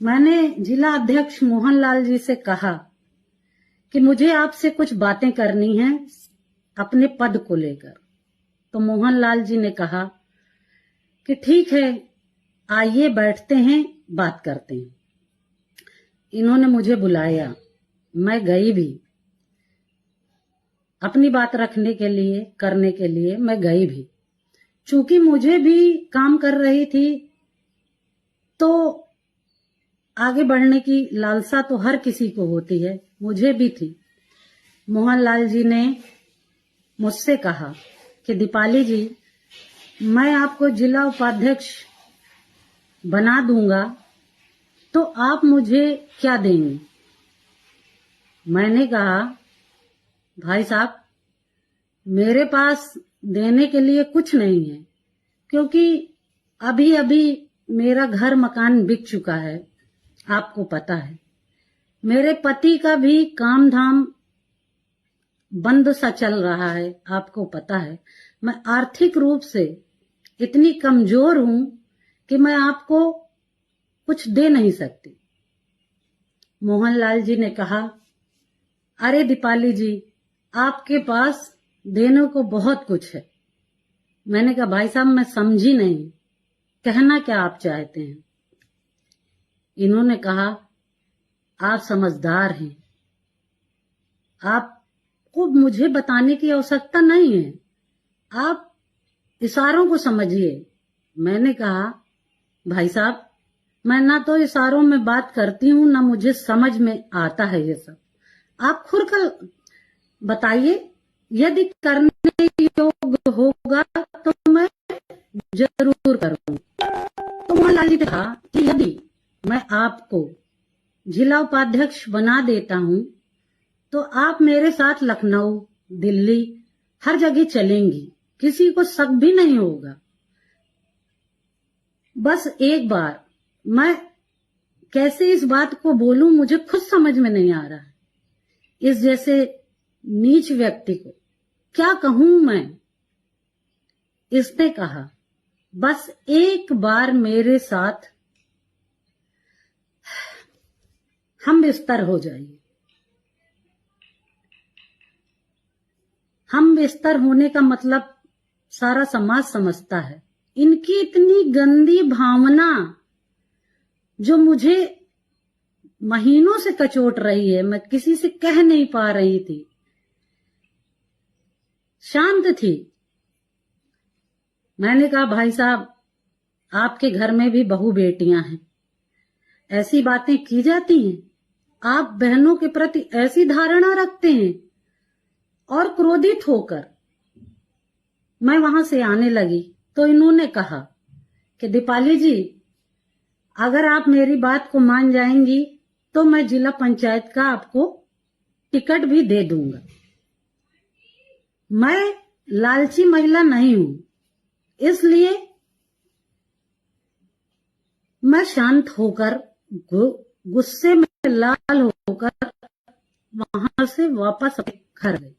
मैंने जिला अध्यक्ष मोहनलाल जी से कहा कि मुझे आपसे कुछ बातें करनी हैं अपने पद को लेकर। तो मोहनलाल जी ने कहा कि ठीक है, आइए बैठते हैं, बात करते हैं। इन्होंने मुझे बुलाया, मैं गई भी अपनी बात रखने के लिए, करने के लिए मैं गई भी। चूंकि मुझे भी काम कर रही थी तो आगे बढ़ने की लालसा तो हर किसी को होती है, मुझे भी थी। मोहनलाल जी ने मुझसे कहा कि दीपाली जी, मैं आपको जिला उपाध्यक्ष बना दूंगा, तो आप मुझे क्या देंगे? मैंने कहा, भाई साहब, मेरे पास देने के लिए कुछ नहीं है, क्योंकि अभी अभी मेरा घर मकान बिक चुका है, आपको पता है। मेरे पति का भी काम धाम बंद सा चल रहा है, आपको पता है। मैं आर्थिक रूप से इतनी कमजोर हूं कि मैं आपको कुछ दे नहीं सकती। मोहनलाल जी ने कहा, अरे दीपाली जी, आपके पास देने को बहुत कुछ है। मैंने कहा, भाई साहब, मैं समझी नहीं, कहना क्या आप चाहते हैं? इन्होंने कहा, आप समझदार हैं, आपको मुझे बताने की आवश्यकता नहीं है, आप इशारों को समझिए। मैंने कहा, भाई साहब, मैं ना तो इशारों में बात करती हूं, ना मुझे समझ में आता है ये सब। आप खुलकर बताइए, यदि करने योग्य होगा तो मैं जरूर करूंगा। तो मोहनलाल जी ने कहा कि यदि मैं आपको जिला उपाध्यक्ष बना देता हूं तो आप मेरे साथ लखनऊ, दिल्ली, हर जगह चलेंगी, किसी को शक भी नहीं होगा। बस एक बार मैं कैसे इस बात को बोलूं, मुझे खुद समझ में नहीं आ रहा है। इस जैसे नीच व्यक्ति को क्या कहूं मैं? इसने कहा, बस एक बार मेरे साथ हम बिस्तर हो जाइए। हम बिस्तर होने का मतलब सारा समाज समझता है। इनकी इतनी गंदी भावना जो मुझे महीनों से कचोट रही है, मैं किसी से कह नहीं पा रही थी, शांत थी। मैंने कहा, भाई साहब, आपके घर में भी बहू बेटियां हैं, ऐसी बातें की जाती हैं? आप बहनों के प्रति ऐसी धारणा रखते हैं? और क्रोधित होकर मैं वहां से आने लगी तो इन्होंने कहा कि दीपाली जी, अगर आप मेरी बात को मान जाएंगी तो मैं जिला पंचायत का आपको टिकट भी दे दूंगा। मैं लालची महिला नहीं हूं, इसलिए मैं शांत होकर, गुस्से में लाल होकर वहां से वापस अपने घर गई।